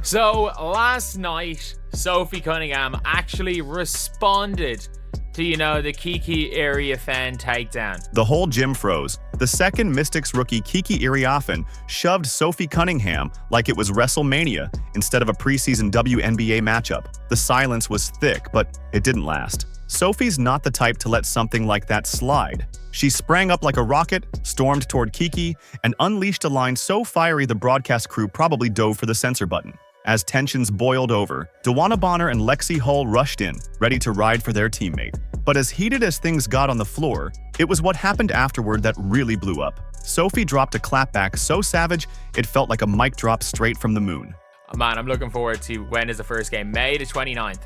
So last night, Sophie Cunningham actually responded to, the Kiki Iriafen takedown. The whole gym froze. The second Mystics rookie Kiki Iriafen shoved Sophie Cunningham like it was WrestleMania instead of a preseason WNBA matchup. The silence was thick, but it didn't last. Sophie's not the type to let something like that slide. She sprang up like a rocket, stormed toward Kiki, and unleashed a line so fiery the broadcast crew probably dove for the censor button. As tensions boiled over, Dawana Bonner and Lexi Hull rushed in, ready to ride for their teammate. But as heated as things got on the floor, it was what happened afterward that really blew up. Sophie dropped a clapback so savage, it felt like a mic drop straight from the moon. Man, I'm looking forward to when is the first game? May the 29th.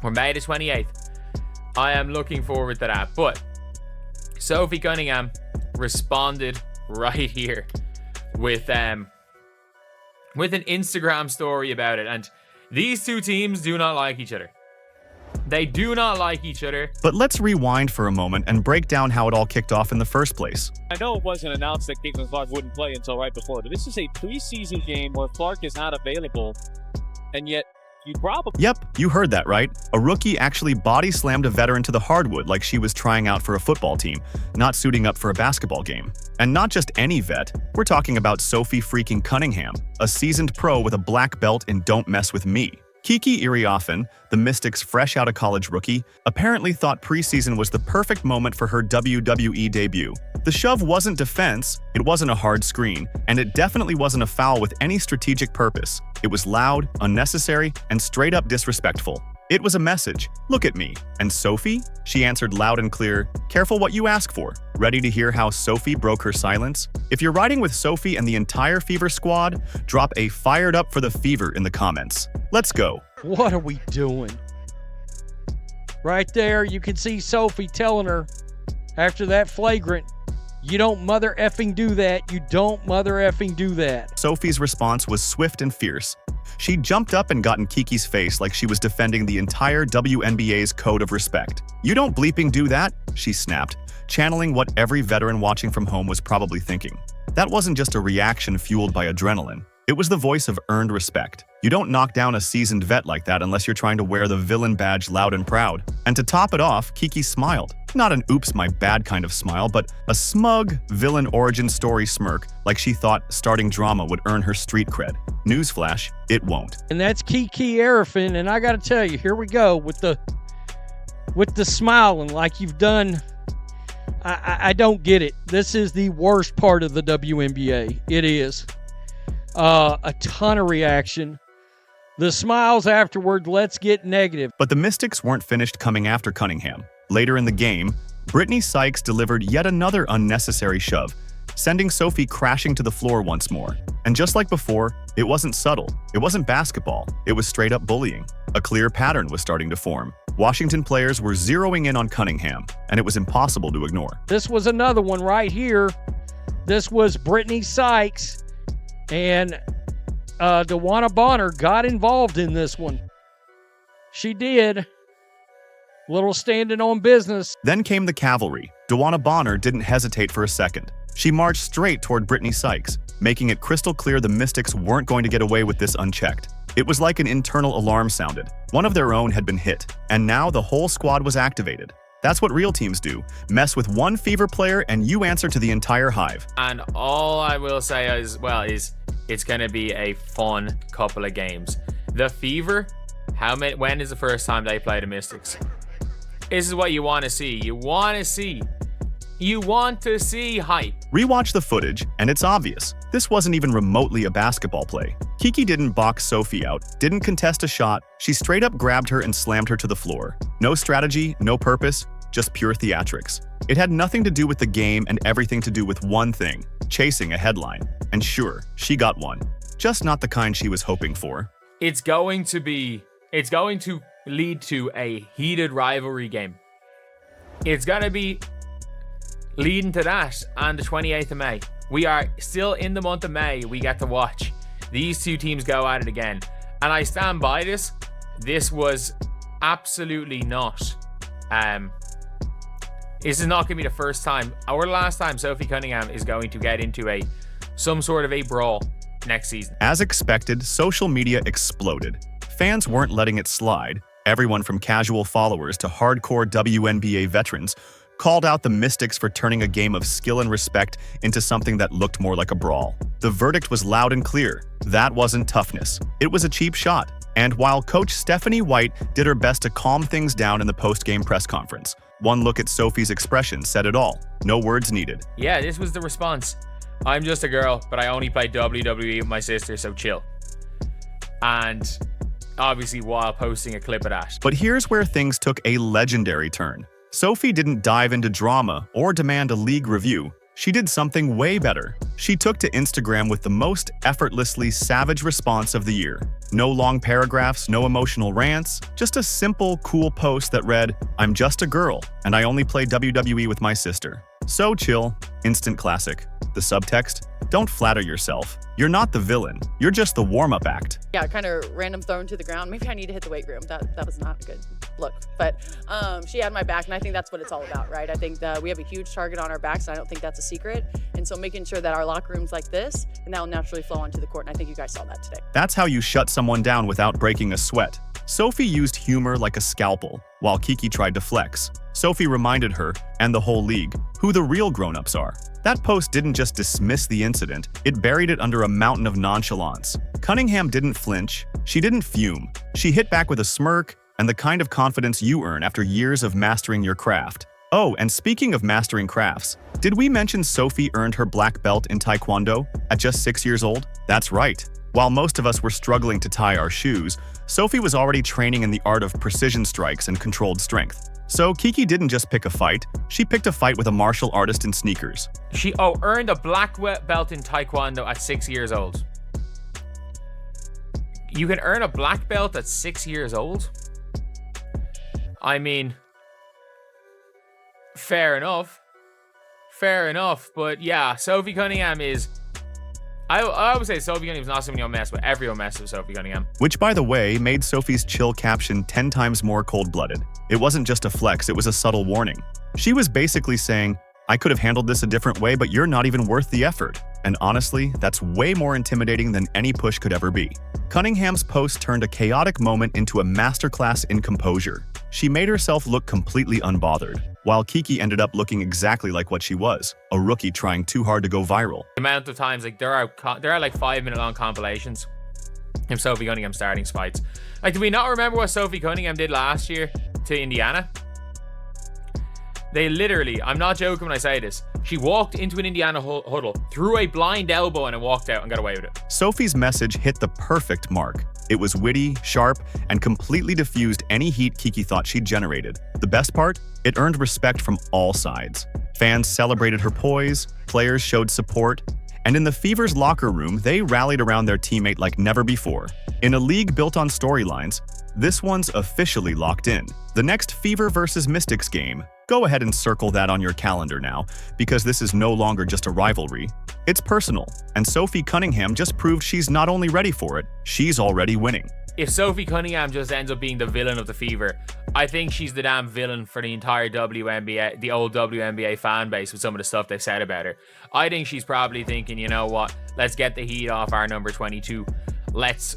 Or May the 28th. I am looking forward to that. But Sophie Cunningham responded right here with an Instagram story about it. And these two teams do not like each other. They do not like each other. But let's rewind for a moment and break down how it all kicked off in the first place. I know it wasn't announced that Caitlyn Clark wouldn't play until right before, but this is a preseason game where Clark is not available, and yet you probably... Yep, you heard that right. A rookie actually body slammed a veteran to the hardwood like she was trying out for a football team, not suiting up for a basketball game. And not just any vet, we're talking about Sophie freaking Cunningham, a seasoned pro with a black belt in Don't Mess With Me. Kiki Iriafen, the Mystics' fresh out of college rookie, apparently thought preseason was the perfect moment for her WWE debut. The shove wasn't defense, it wasn't a hard screen, and it definitely wasn't a foul with any strategic purpose. It was loud, unnecessary, and straight up disrespectful. It was a message, look at me. And Sophie? She answered loud and clear, careful what you ask for. Ready to hear how Sophie broke her silence? If you're riding with Sophie and the entire Fever squad, drop a fired up for the Fever in the comments. Let's go. What are we doing? Right there, you can see Sophie telling her after that flagrant, you don't mother effing do that. You don't mother effing do that. Sophie's response was swift and fierce. She jumped up and got in Kiki's face like she was defending the entire WNBA's code of respect. You don't bleeping do that, she snapped, channeling what every veteran watching from home was probably thinking. That wasn't just a reaction fueled by adrenaline. It was the voice of earned respect. You don't knock down a seasoned vet like that unless you're trying to wear the villain badge loud and proud. And to top it off, Kiki smiled. Not an oops my bad kind of smile, but a smug, villain origin story smirk like she thought starting drama would earn her street cred. Newsflash, it won't. And that's Kiki Iriafen, and I gotta tell you, here we go with the smiling like you've done. I don't get it. This is the worst part of the WNBA. It is. A ton of reaction. The smiles afterward, let's get negative. But the Mystics weren't finished coming after Cunningham. Later in the game, Brittany Sykes delivered yet another unnecessary shove, sending Sophie crashing to the floor once more. And just like before, it wasn't subtle. It wasn't basketball. It was straight up bullying. A clear pattern was starting to form. Washington players were zeroing in on Cunningham, and it was impossible to ignore. This was another one right here. This was Brittany Sykes, and Dawana Bonner got involved in this one. She did. Little standing on business. Then came the cavalry. Dawana Bonner didn't hesitate for a second. She marched straight toward Brittany Sykes, making it crystal clear the Mystics weren't going to get away with this unchecked. It was like an internal alarm sounded. One of their own had been hit, and now the whole squad was activated. That's what real teams do. Mess with one Fever player and you answer to the entire hive. And all I will say is it's going to be a fun couple of games. The Fever, when is the first time they play the Mystics? This is what you want to see. You want to see hype. Rewatch the footage, and it's obvious. This wasn't even remotely a basketball play. Kiki didn't box Sophie out, didn't contest a shot. She straight up grabbed her and slammed her to the floor. No strategy, no purpose, just pure theatrics. It had nothing to do with the game and everything to do with one thing, chasing a headline. And sure, she got one. Just not the kind she was hoping for. It's going to lead to a heated rivalry game. It's going to be leading to that on the 28th of May. We are still in the month of May. We get to watch these two teams go at it again. And I stand by this. This was absolutely not. This is not going to be the first time or last time Sophie Cunningham is going to get into some sort of a brawl next season. As expected, social media exploded. Fans weren't letting it slide. Everyone from casual followers to hardcore WNBA veterans called out the Mystics for turning a game of skill and respect into something that looked more like a brawl. The verdict was loud and clear. That wasn't toughness. It was a cheap shot. And while Coach Stephanie White did her best to calm things down in the post-game press conference, one look at Sophie's expression said it all. No words needed. Yeah, this was the response. I'm just a girl, but I only play WWE with my sister, so chill. And obviously while posting a clip of that. But here's where things took a legendary turn. Sophie didn't dive into drama or demand a league review. She did something way better. She took to Instagram with the most effortlessly savage response of the year. No long paragraphs, no emotional rants, just a simple, cool post that read, "I'm just a girl, and I only play WWE with my sister." So chill, instant classic. The subtext? Don't flatter yourself. You're not the villain. You're just the warm-up act. Yeah, kind of random thrown to the ground. Maybe I need to hit the weight room. That was not a good look. But she had my back, and I think that's what it's all about, right? I think that we have a huge target on our backs, and I don't think that's a secret. And so making sure that our locker room's like this, and that will naturally flow onto the court, and I think you guys saw that today. That's how you shut someone down without breaking a sweat. Sophie used humor like a scalpel, while Kiki tried to flex. Sophie reminded her, and the whole league, who the real grown-ups are. That post didn't just dismiss the incident, it buried it under a mountain of nonchalance. Cunningham didn't flinch, she didn't fume. She hit back with a smirk and the kind of confidence you earn after years of mastering your craft. Oh, and speaking of mastering crafts, did we mention Sophie earned her black belt in Taekwondo at just 6 years old? That's right. While most of us were struggling to tie our shoes, Sophie was already training in the art of precision strikes and controlled strength. So Kiki didn't just pick a fight, she picked a fight with a martial artist in sneakers. She earned a black belt in Taekwondo at 6 years old. You can earn a black belt at 6 years old? I mean, fair enough. Fair enough. But yeah, Sophie Cunningham is... I would say Sophie Cunningham is not somebody you'll mess with. Everyone messes with Sophie Cunningham. Which, by the way, made Sophie's chill caption 10 times more cold-blooded. It wasn't just a flex, it was a subtle warning. She was basically saying, I could have handled this a different way, but you're not even worth the effort. And honestly, that's way more intimidating than any push could ever be. Cunningham's post turned a chaotic moment into a masterclass in composure. She made herself look completely unbothered, while Kiki ended up looking exactly like what she was, a rookie trying too hard to go viral. The amount of times, like, there are like 5-minute long compilations of Sophie Cunningham starting fights. Like, do we not remember what Sophie Cunningham did last year to Indiana? They literally, I'm not joking when I say this, she walked into an Indiana huddle, threw a blind elbow, and then walked out and got away with it. Sophie's message hit the perfect mark. It was witty, sharp, and completely diffused any heat Kiki thought she'd generated. The best part? It earned respect from all sides. Fans celebrated her poise, players showed support, and in the Fever's locker room, they rallied around their teammate like never before. In a league built on storylines, this one's officially locked in. The next Fever versus Mystics game, go ahead and circle that on your calendar now, because this is no longer just a rivalry. It's personal, and Sophie Cunningham just proved she's not only ready for it, she's already winning. If Sophie Cunningham just ends up being the villain of the Fever, I think she's the damn villain for the entire WNBA, the old WNBA fan base with some of the stuff they've said about her. I think she's probably thinking, you know what, let's get the heat off our number 22.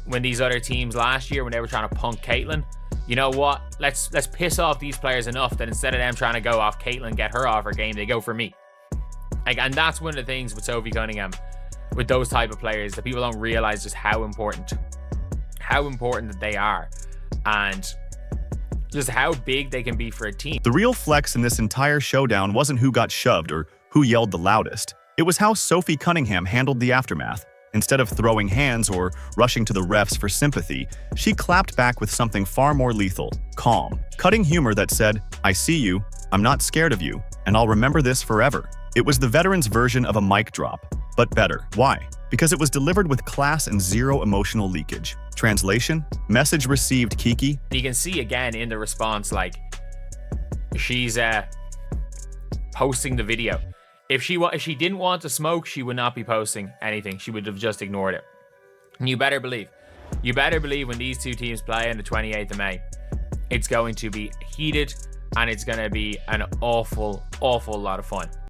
When these other teams last year, when they were trying to punk Caitlyn, you know what, let's piss off these players enough that instead of them trying to go off Caitlyn, get her off her game, they go for me. And that's one of the things with Sophie Cunningham, with those type of players, that people don't realize just how important that they are, and just how big they can be for a team. The real flex in this entire showdown wasn't who got shoved or who yelled the loudest. It was how Sophie Cunningham handled the aftermath. Instead of throwing hands or rushing to the refs for sympathy, she clapped back with something far more lethal, calm, cutting humor that said, I see you, I'm not scared of you, and I'll remember this forever. It was the veterans' version of a mic drop, but better. Why? Because it was delivered with class and zero emotional leakage. Translation? Message received, Kiki. You can see again in the response, like, she's posting the video. If she didn't want to smoke, she would not be posting anything. She would have just ignored it. And you better believe when these two teams play on the 28th of May, it's going to be heated and it's going to be an awful, awful lot of fun.